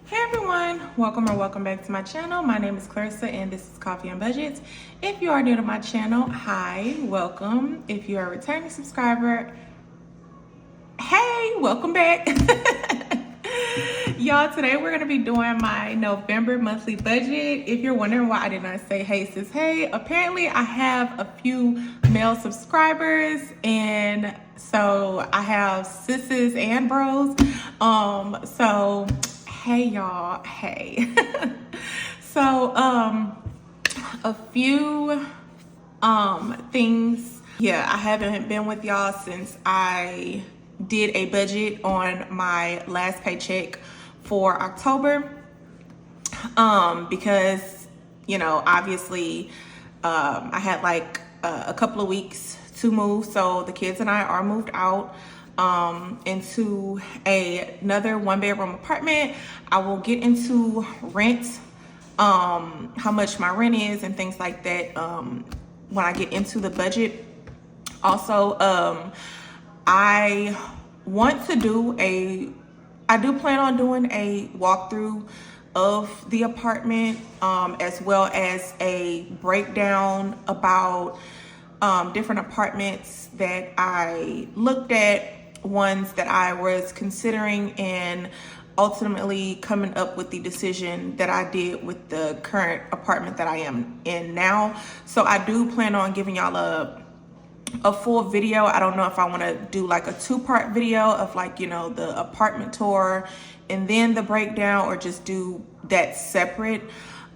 Hey everyone, welcome back to my channel. My name is Clarissa and this is Coffee and Budgets. If you are new to my channel, hi, welcome. If you are a returning subscriber, hey, welcome back. Y'all, today we're gonna be doing my November monthly budget. If you're wondering why I did not say hey sis hey, apparently I have a few male subscribers, and so I have sisters and bros. So hey y'all, hey. So a few things. Yeah, I haven't been with y'all since I did a budget on my last paycheck for October, because obviously I had like a couple of weeks to move, so the kids and I are moved out into another one-bedroom apartment. I will get into rent, how much my rent is and things like that when I get into the budget. Also, I do plan on doing a walkthrough of the apartment, as well as a breakdown about different apartments that I looked at, ones that I was considering, and ultimately coming up with the decision that I did with the current apartment that I am in now. So I do plan on giving y'all a full video. I don't know if I want to do like a two-part video of the apartment tour and then the breakdown, or just do that separate.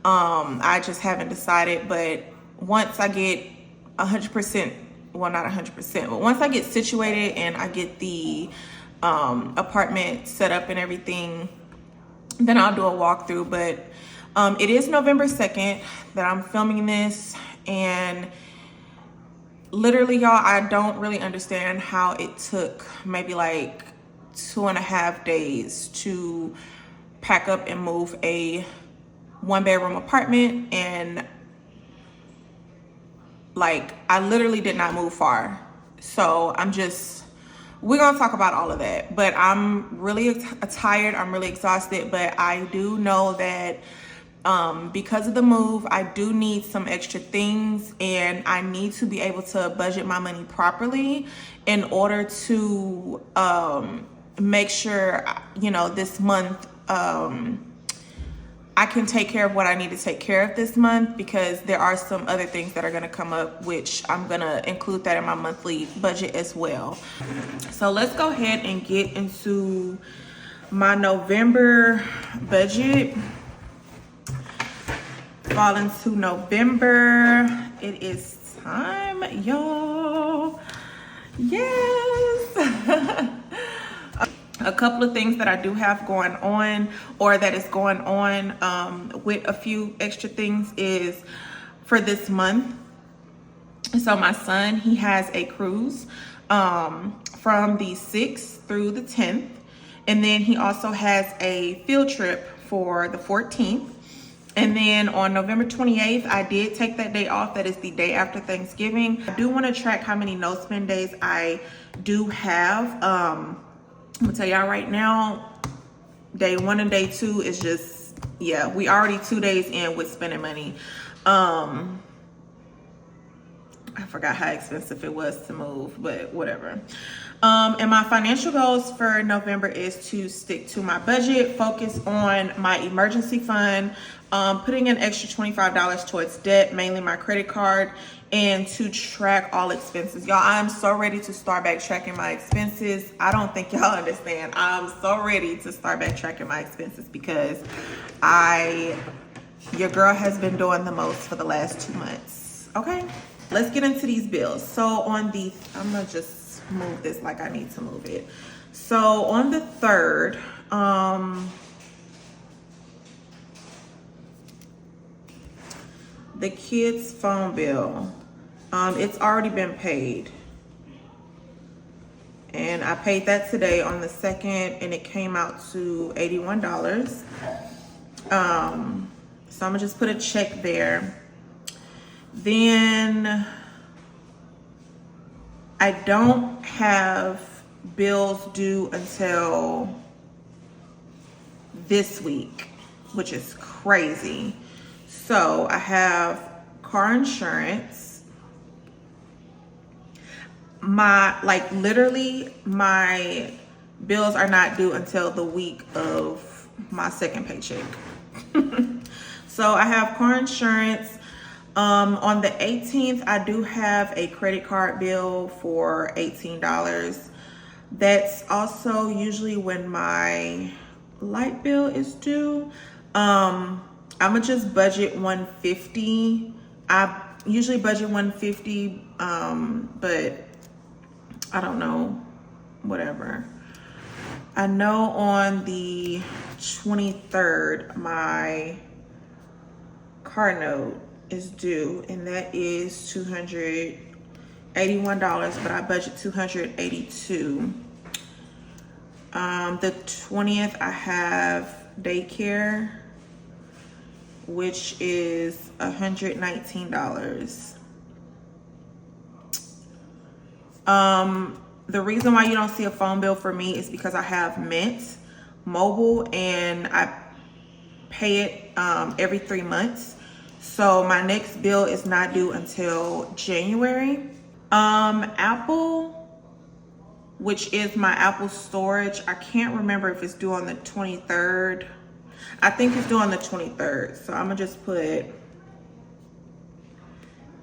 I just haven't decided, but once I get 100%, well, not 100%, but once I get situated and I get the apartment set up and everything, then I'll do a walkthrough. But it is November 2nd that I'm filming this, and literally, y'all, I don't really understand how it took maybe like 2.5 days to pack up and move a one-bedroom apartment. And I literally did not move far. So we're gonna talk about all of that. But I'm really tired, I'm really exhausted, but I do know that because of the move, I do need some extra things, and I need to be able to budget my money properly in order to make sure this month I can take care of what I need to take care of this month, because there are some other things that are going to come up, which I'm going to include that in my monthly budget as well. So let's go ahead and get into my November budget. Fall into November. It is time, y'all. Yes. A couple of things that I do have going on, or that is going on with a few extra things, is for this month. So my son, he has a cruise from the 6th through the 10th. And then he also has a field trip for the 14th. And then on November 28th, I did take that day off. That is the day after Thanksgiving. I do want to track how many no spend days I do have. I'm gonna tell y'all right now, day 1 and day 2 is just, yeah, we already 2 days in with spending money. I forgot how expensive it was to move, but whatever. And my financial goals for November is to stick to my budget, focus on my emergency fund, putting an extra $25 towards debt, mainly my credit card, and to track all expenses. Y'all, I'm so ready to start back tracking my expenses. I don't think y'all understand. I'm so ready to start back tracking my expenses, because your girl has been doing the most for the last 2 months. Okay, let's get into these bills. So I'm gonna just move this like I need to move it. So on the 3rd, the kids' phone bill, it's already been paid. And I paid that today on the 2nd, and it came out to $81. So I'm gonna just put a check there. Then I don't have bills due until this week, which is crazy. So I have car insurance. Literally my bills are not due until the week of my second paycheck. So I have car insurance. On the 18th, I do have a credit card bill for $18. That's also usually when my light bill is due. I'm gonna just budget $150. I usually budget $150, but I don't know, whatever. I know on the 23rd, my car note is due, and that is $281, but I budget $282. The 20th, I have daycare, which is $119. The reason why you don't see a phone bill for me is because I have Mint Mobile and I pay it every 3 months. So my next bill is not due until January. Apple, which is my Apple storage, I can't remember if it's due on the 23rd. I think it's due on the 23rd. So I'm gonna just put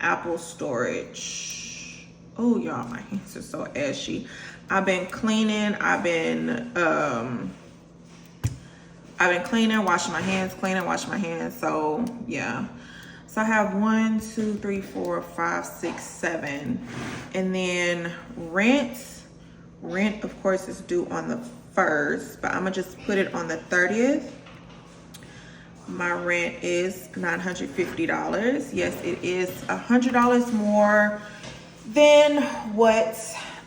Apple storage. Oh, y'all, my hands are so ashy. I've been cleaning. I've been cleaning, washing my hands, cleaning, washing my hands. So yeah. So I have 1, 2, 3, 4, 5, 6, 7. And then rent. Rent, of course, is due on the 1st, but I'm gonna just put it on the 30th. My rent is $950. Yes, it is $100 more than what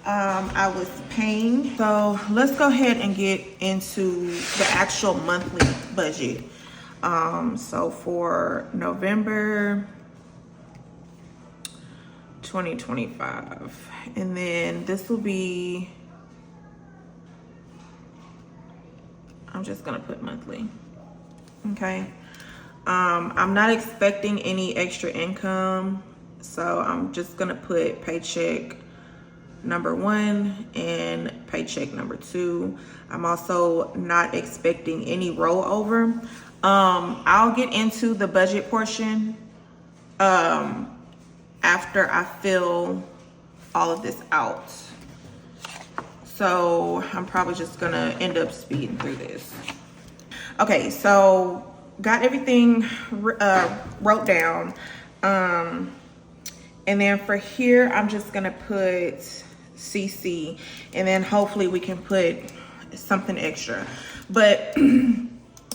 I was paying. So let's go ahead and get into the actual monthly budget. So for November 2025, and then this will be, I'm just gonna put monthly. Okay. I'm not expecting any extra income, so I'm just gonna put paycheck number 1 and paycheck number 2. I'm also not expecting any rollover. I'll get into the budget portion after I fill all of this out. So I'm probably just gonna end up speeding through this. Okay, so got everything wrote down. And then for here, I'm just gonna put CC, and then hopefully we can put something extra. But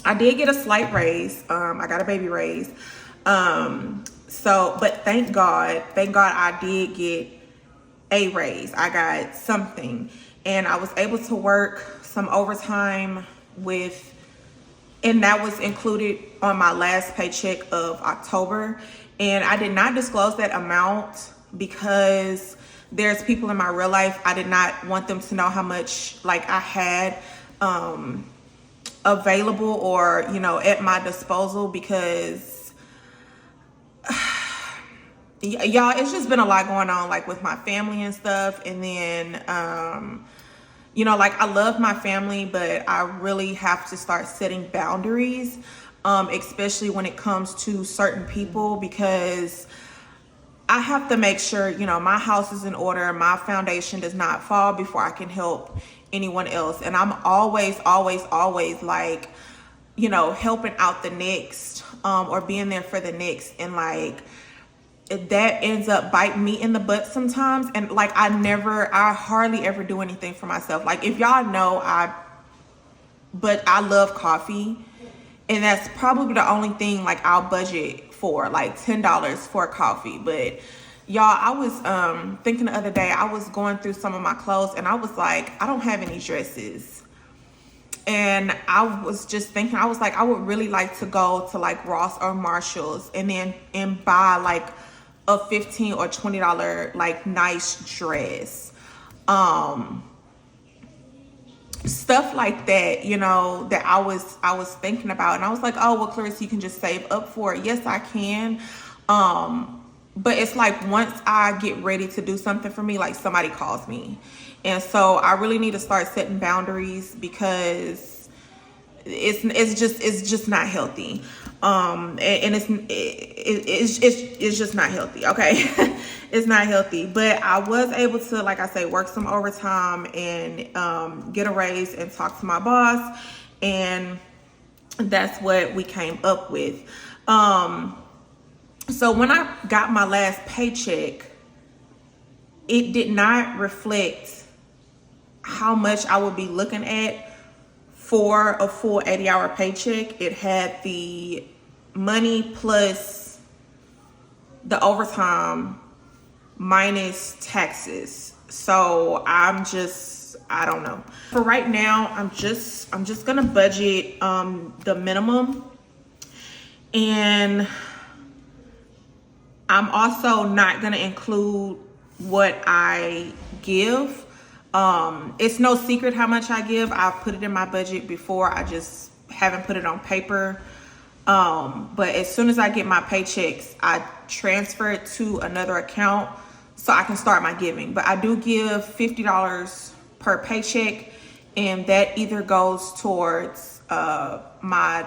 I did get a slight raise. I got a baby raise. But thank God I did get a raise. I got something, and I was able to work some overtime and that was included on my last paycheck of October. And I did not disclose that amount because there's people in my real life, I did not want them to know how much like I had available or, at my disposal, because y'all, it's just been a lot going on, like with my family and stuff. And then, I love my family, but I really have to start setting boundaries, especially when it comes to certain people, because I have to make sure, my house is in order, my foundation does not fall before I can help anyone else. And I'm always like, helping out the next, or being there for the next. And like, that ends up biting me in the butt sometimes. And like, I hardly ever do anything for myself. Like, if y'all know, but I love coffee, and that's probably the only thing like I'll budget for, like $10 for coffee. But y'all, I was thinking the other day, I was going through some of my clothes, and I was like, I don't have any dresses. And I was just thinking, I was like, I would really like to go to like Ross or Marshall's and buy like a $15 or $20 like nice dress. stuff like that, you know, that I was thinking about. And I was like, oh, well, Clarissa, you can just save up for it. Yes, I can. But it's like once I get ready to do something for me, like somebody calls me. And so I really need to start setting boundaries, because it's just not healthy. And it's just not healthy. Okay. It's not healthy. But I was able to, like I say, work some overtime and get a raise and talk to my boss, and that's what we came up with. So when I got my last paycheck, it did not reflect how much I would be looking at for a full 80-hour paycheck. It had the money plus the overtime minus taxes. So I don't know. For right now, I'm just gonna budget the minimum, and I'm also not gonna include what I give. It's no secret how much I give. I've put it in my budget before. I just haven't put it on paper. But as soon as I get my paychecks, I transfer it to another account so I can start my giving. But I do give $50 per paycheck, and that either goes towards my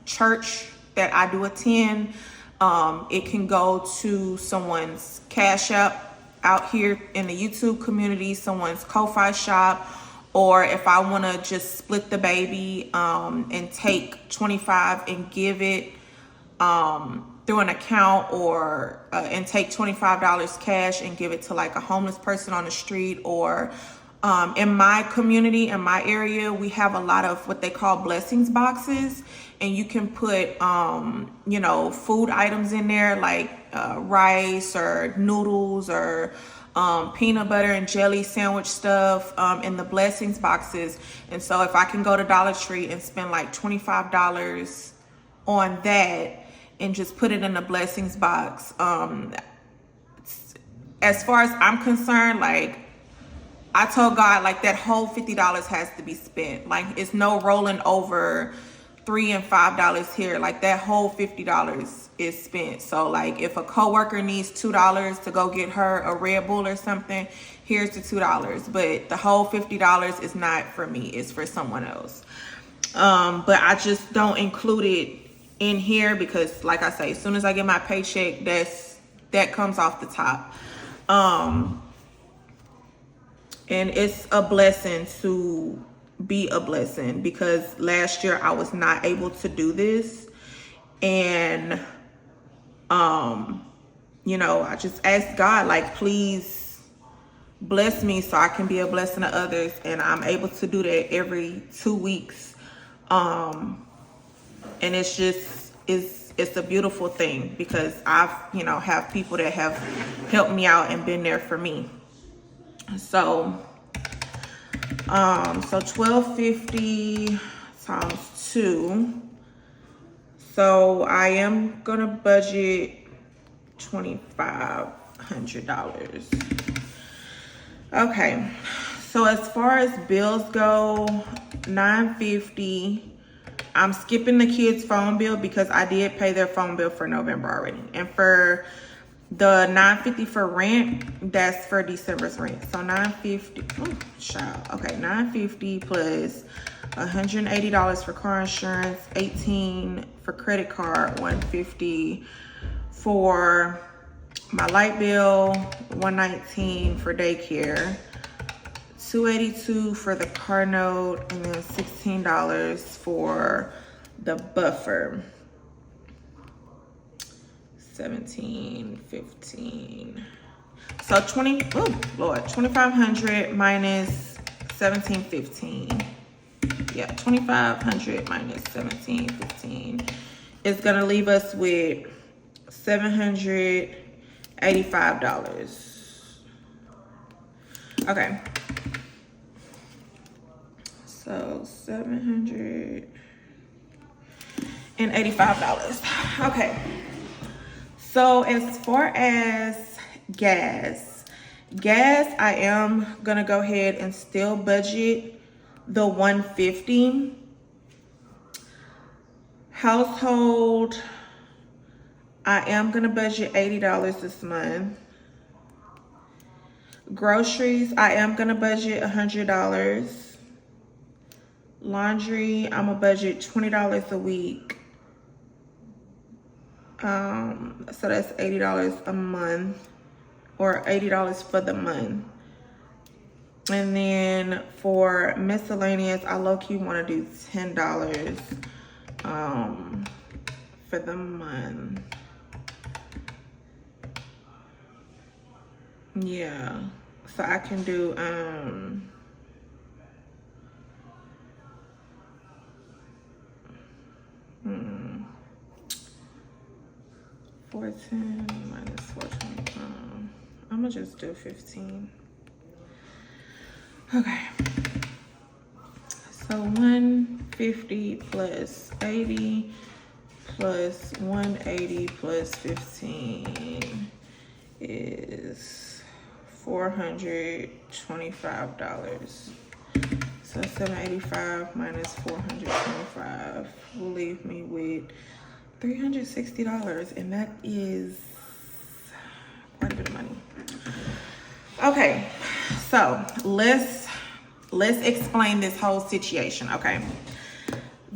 church that I do attend. It can go to someone's Cash App out here in the YouTube community, someone's Ko-Fi shop, or if I want to just split the baby and take 25 and give it through an account, or and take $25 cash and give it to like a homeless person on the street. Or in my community, in my area, we have a lot of what they call blessings boxes, and you can put you know, food items in there, like rice or noodles or peanut butter and jelly sandwich stuff in the blessings boxes. And so if I can go to Dollar Tree and spend like $25 on that and just put it in the blessings box, as far as I'm concerned, like, I told God, like, that whole $50 has to be spent. Like, it's no rolling over $3 and $5 here. Like, that whole $50 is spent. So like, if a coworker needs $2 to go get her a Red Bull or something, here's the $2. But the whole $50 is not for me, it's for someone else. But I just don't include it in here because, like I say, as soon as I get my paycheck, that comes off the top. And it's a blessing to be a blessing, because last year I was not able to do this. And, you know, I just asked God, like, please bless me so I can be a blessing to others. And I'm able to do that every 2 weeks. And it's just, it's a beautiful thing, because I've, you know, have people that have helped me out and been there for me. So, so $1,250 times 2. So I am gonna budget $2,500. Okay. So as far as bills go, $950. I'm skipping the kids' phone bill because I did pay their phone bill for November already. And for the $950 for rent, that's for December's rent. So $950, oh, child. Okay, $950 plus $180 for car insurance, $18 for credit card, $150 for my light bill, $119 for daycare, $282 for the car note, and then $16 for the buffer. 17, 15. So 2,500 minus 1715. Yeah, 2,500 minus 1715 is gonna leave us with $785. Okay. So $785. Okay. So as far as gas, I am gonna go ahead and still budget the 150. Household, I am gonna budget $80 this month. Groceries, I am gonna budget $100. Laundry, I'm gonna budget $20 a week. So that's $80 a month, or $80 for the month. And then for miscellaneous, I low-key want to do $10 for the month. Yeah, so I can do 14 minus 425. I'm gonna just do 15. Okay, so 150 plus 80 plus 180 plus 15 is $425. So 785 minus 425 will leave me with $360, and that is quite a bit of money. Okay, so let's explain this whole situation. Okay,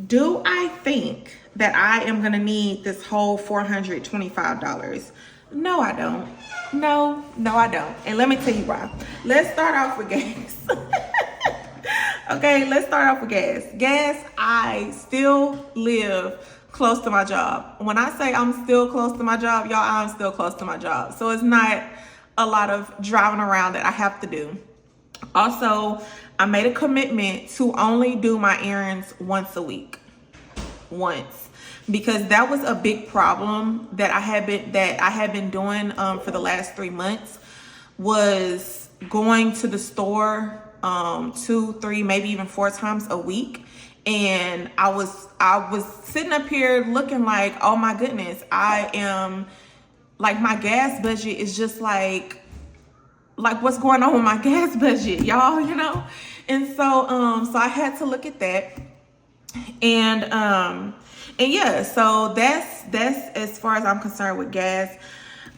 do I think that I am gonna need this whole $425? No, I don't. No, I don't. And let me tell you why. Let's start off with gas. Okay, let's start off with gas. Gas, I still live close to my job. When I say I'm still close to my job, y'all, I'm still close to my job. So it's not a lot of driving around that I have to do. Also, I made a commitment to only do my errands once a week. Once. Because that was a big problem that I had been doing for the last 3 months, was going to the store 2, 3, maybe even 4 times a week. And I was sitting up here looking like, oh my goodness, I am like, my gas budget is just like what's going on with my gas budget, y'all, you know? And so I had to look at that. And yeah, so that's as far as I'm concerned with gas.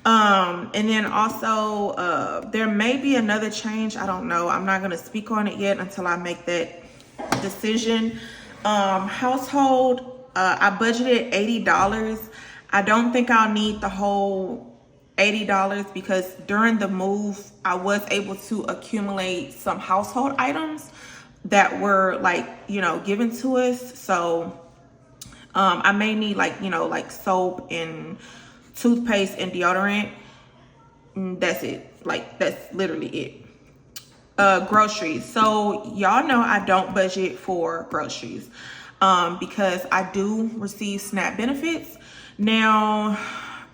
And then also there may be another change. I don't know. I'm not going to speak on it yet until I make that decision. Household, I budgeted $80. I don't think I'll need the whole $80 because during the move, I was able to accumulate some household items that were like, you know, given to us. So I may need like, you know, like soap and toothpaste and deodorant. That's it. Like, that's literally it. Groceries. So y'all know I don't budget for groceries because I do receive SNAP benefits. Now,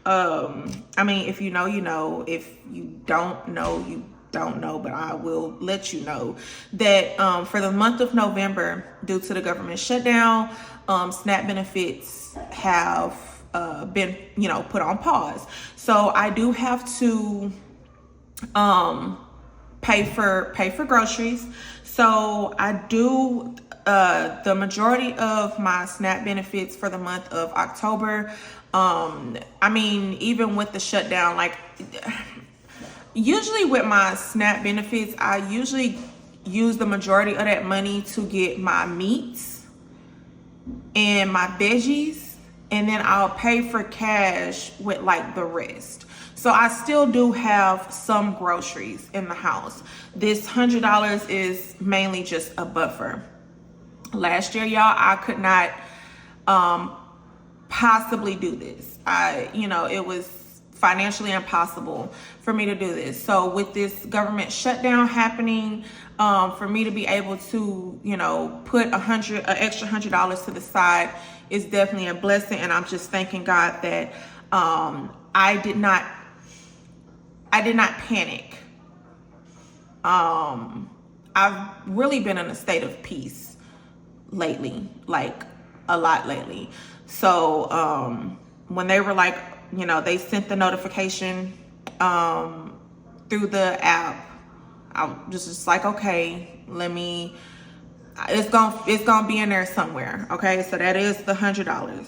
I mean, if you know, you know. If you don't know, you don't know, but I will let you know that for the month of November, due to the government shutdown, SNAP benefits have been, you know, put on pause. So I do have to pay for groceries. So I do the majority of my SNAP benefits for the month of October. I mean, even with the shutdown, like usually with my SNAP benefits, I usually use the majority of that money to get my meats and my veggies, and then I'll pay for cash with like the rest. So I still do have some groceries in the house. This $100 is mainly just a buffer. Last year, y'all, I could not possibly do this. It was financially impossible for me to do this. So with this government shutdown happening, for me to be able to, you know, put an extra $100 to the side is definitely a blessing. And I'm just thanking God that I did not panic. I've really been in a state of peace lately, like a lot lately. So when they were like, you know, they sent the notification through the app, I was just like, okay, It's gonna be in there somewhere. Okay, so that is the $100.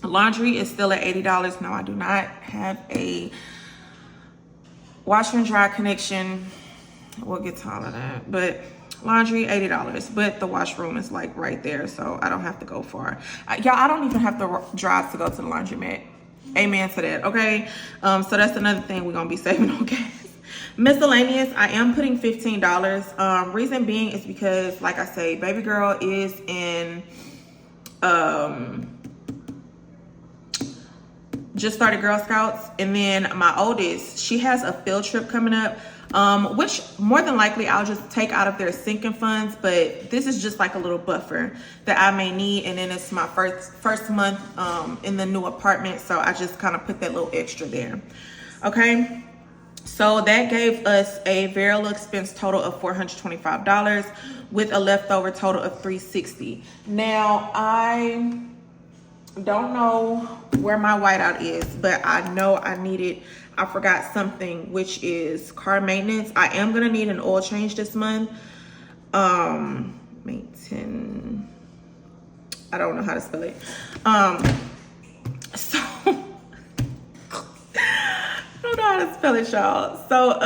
Laundry is still at $80. No, I do not have a washer and dryer connection. We'll get to all of that, but laundry $80, but the washroom is like right there, so I don't have to go far. Y'all, I don't even have to drive to go to the laundromat. Amen to that. Okay, so that's another thing we're gonna be saving on gas. Miscellaneous, I am putting $15. Reason being is because, like I say, baby girl is in just started Girl Scouts, and then my oldest, she has a field trip coming up, which more than likely I'll just take out of their sinking funds, but this is just like a little buffer that I may need. And then it's my first month in the new apartment, so I just kind of put that little extra there. Okay, so that gave us a variable expense total of $425 with a leftover total of $360. Now I don't know where my whiteout is, but I know I forgot something, which is car maintenance. I am gonna need an oil change this month. Maintain, I don't know how to spell it. So I don't know how to spell it, y'all. So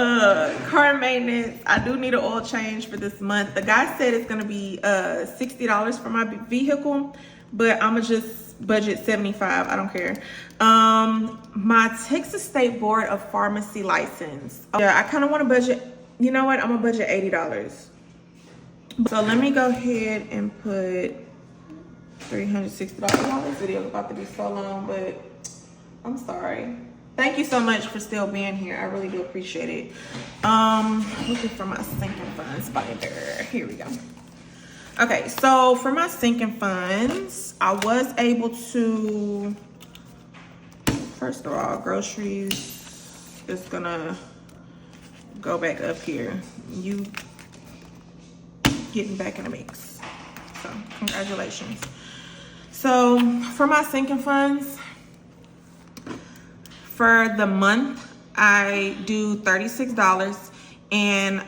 car maintenance, I do need an oil change for this month. The guy said it's gonna be $60 for my vehicle, but I'ma just budget $75. I don't care. My Texas State Board of Pharmacy license. Yeah, I kind of want to budget. You know what? I'm gonna budget $80. So let me go ahead and put $360 on this video. It's about to be so long, but I'm sorry. Thank you so much for still being here. I really do appreciate it. Looking for my sinking funds binder. Here we go. Okay, so for my sinking funds, I was able to, first of all, groceries is gonna go back up here. You getting back in the mix, so congratulations. So for my sinking funds, for the month, I do $36, and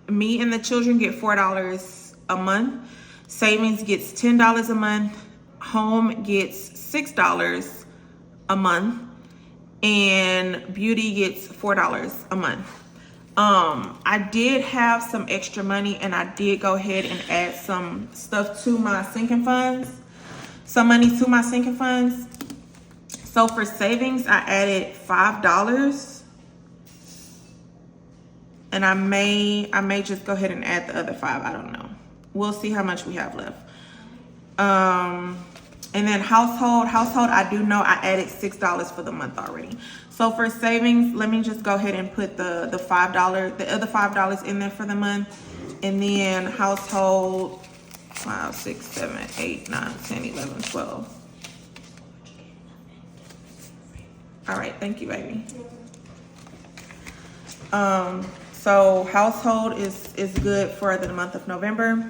me and the children get $4 a month. Savings gets $10 a month. Home gets $6 a month, and beauty gets $4 a month. I did have some extra money, and I did go ahead and add some stuff to my sinking funds, some money to my sinking funds. So for savings, I added $5, and I may just go ahead and add the other $5. I don't know. We'll see how much we have left. And then household, I do know I added $6 for the month already. So for savings, let me just go ahead and put the $5, the other $5 in there for the month. And then household, 5, 6, 7, 8, 9, 10, 11, 12. All right, thank you, baby. So household is good for the month of November.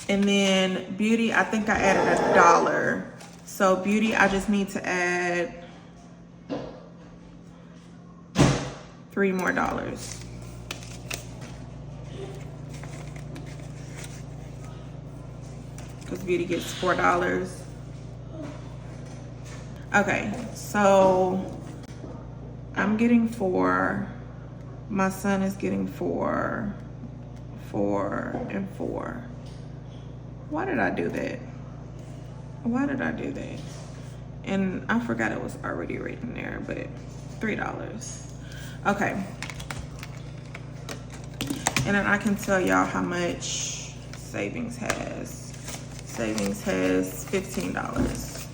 And then beauty, I think I added $1. So beauty, I just need to add $3 more. Because beauty gets $4. Okay, so I'm getting 4. My son is getting 4, 4, and 4. Why did I do that? Why did I do that? And I forgot it was already written there, but $3. Okay. And then I can tell y'all how much savings has. Savings has $15.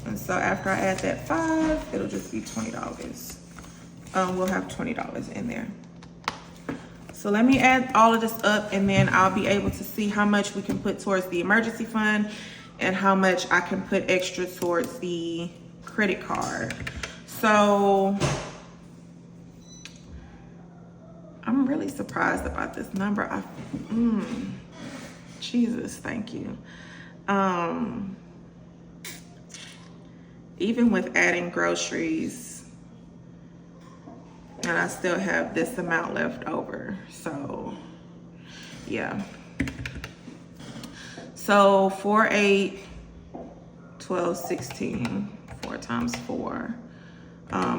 And so after I add that 5, it'll just be $20. We'll have $20 in there. So let me add all of this up, and then I'll be able to see how much we can put towards the emergency fund and how much I can put extra towards the credit card. So I'm really surprised about this number. Jesus, thank you. Even with adding groceries, and I still have this amount left over. So yeah. So 4, 8, 12, 16, 4 times 4,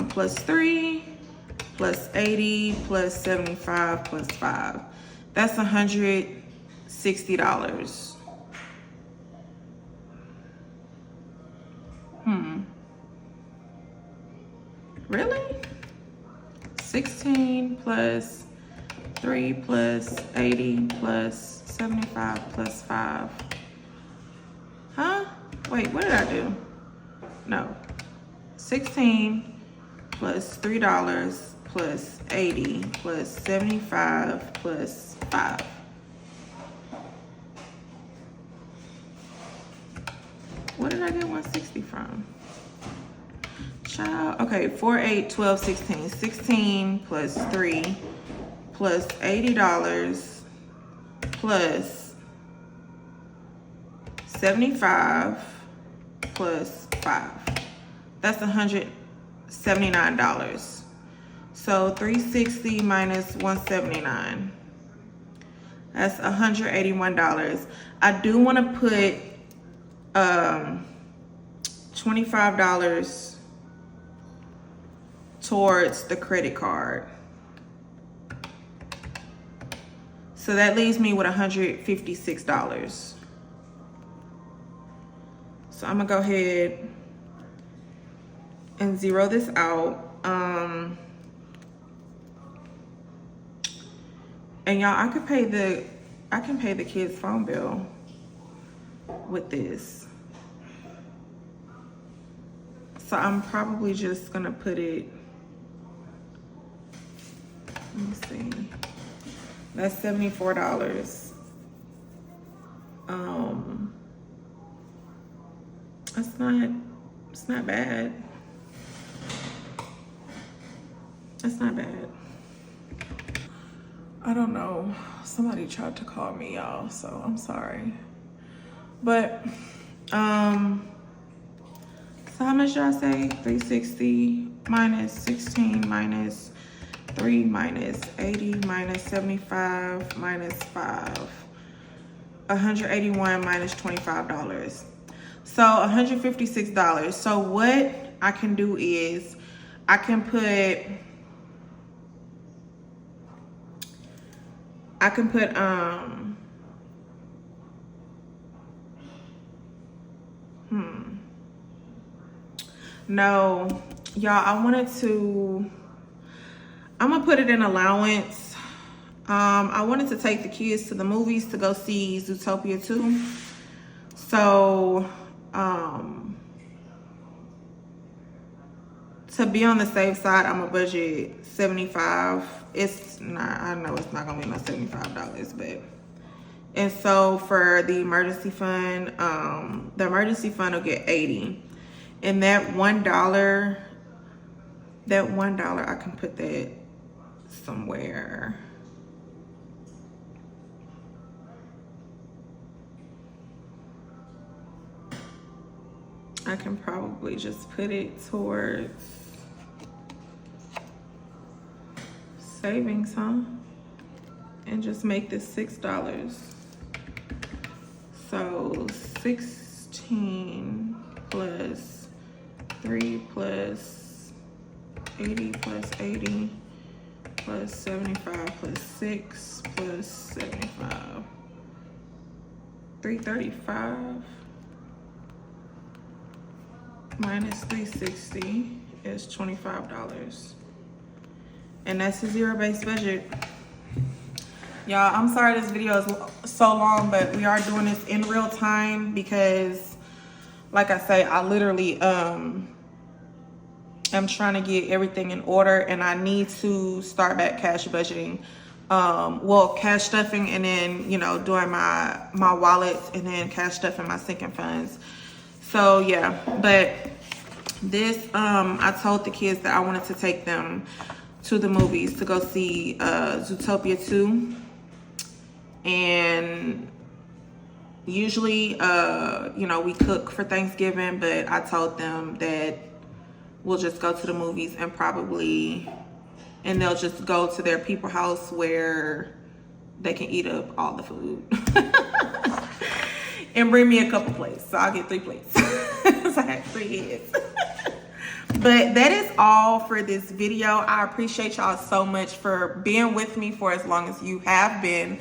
plus 3, plus 80, plus 75, plus 5. That's $160. Really? 16 plus 3 plus 80 plus 75 plus 5. Huh? Wait, what did I do? No. 16 plus $3 plus 80 plus 75 plus 5. What did I get 160 from? Child. Okay, 4, 8, 12, 16. 16 plus 3 plus $80 plus 75 plus 5. That's $179. So 360 minus 179. That's $181. I do want to put $25 towards the credit card. So that leaves me with $156. So I'm gonna go ahead and zero this out. And y'all, I can pay the kids' phone bill with this. So I'm probably just gonna put it, let me see. That's $74. It's not bad. It's not bad. I don't know. Somebody tried to call me, y'all, so I'm sorry. But, so how much did I say? 360 minus 16 minus 3 minus 80 minus 75 minus 5. 181 minus $25. So $156. So what I can do is I can put no, y'all, I'm gonna put it in allowance. I wanted to take the kids to the movies to go see Zootopia 2. So, to be on the safe side, I'm gonna budget $75. It's not, I know it's not gonna be no $75, but, and so for the emergency fund will get $80. And that $1, I can put that somewhere. I can probably just put it towards savings, huh? And just make this $6. So 16 plus 3 plus 80 plus 80 plus 75 plus 6 plus 75. 335 minus 360 is $25. And that's a zero-based budget. Y'all, I'm sorry this video is so long, but we are doing this in real time because, like I say, I literally am trying to get everything in order, and I need to start back cash budgeting. Well, cash stuffing, and then, you know, doing my wallets, and then cash stuffing my sinking funds. So yeah, but this, I told the kids that I wanted to take them to the movies to go see Zootopia 2. And usually, you know, we cook for Thanksgiving, but I told them that we'll just go to the movies and they'll just go to their people house where they can eat up all the food. And bring me a couple plates. So I'll get 3 plates. So I have 3 heads. But that is all for this video. I appreciate y'all so much for being with me for as long as you have been.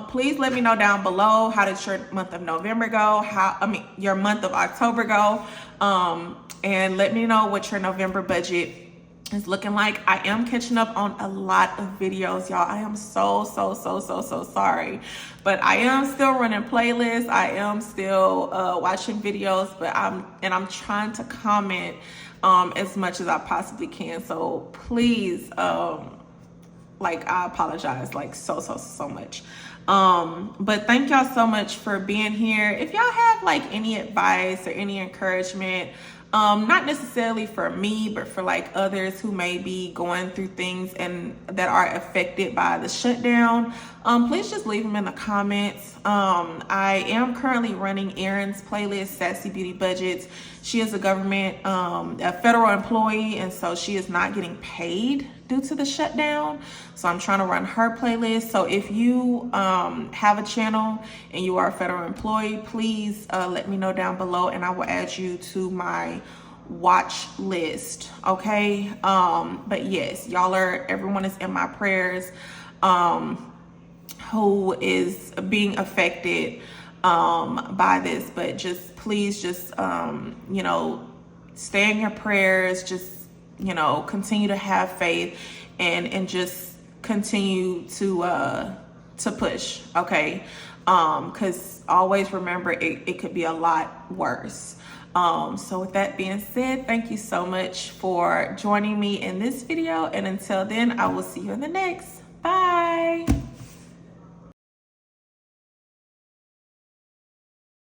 Please let me know down below, how did your month of November go? Your month of October go? And let me know what your November budget is looking like. I am catching up on a lot of videos, y'all. I am so sorry, but I am still running playlists. I am still watching videos, but I'm trying to comment as much as I possibly can. So please, like, I apologize like so much. But thank y'all so much for being here. If y'all have like any advice or any encouragement, not necessarily for me, but for like others who may be going through things and that are affected by the shutdown, please just leave them in the comments. I am currently running Erin's playlist, Sassy Beauty Budgets. She is a government, a federal employee, and so she is not getting paid due to the shutdown. So I'm trying to run her playlist. So if you have a channel and you are a federal employee, please let me know down below and I will add you to my watch list. Okay. But yes, everyone is in my prayers who is being affected by this. But just please you know, stay in your prayers. Just, you know, continue to have faith and just continue to push. Okay. Because always remember, it could be a lot worse. So with that being said, thank you so much for joining me in this video, and until then, I will see you in the next. Bye.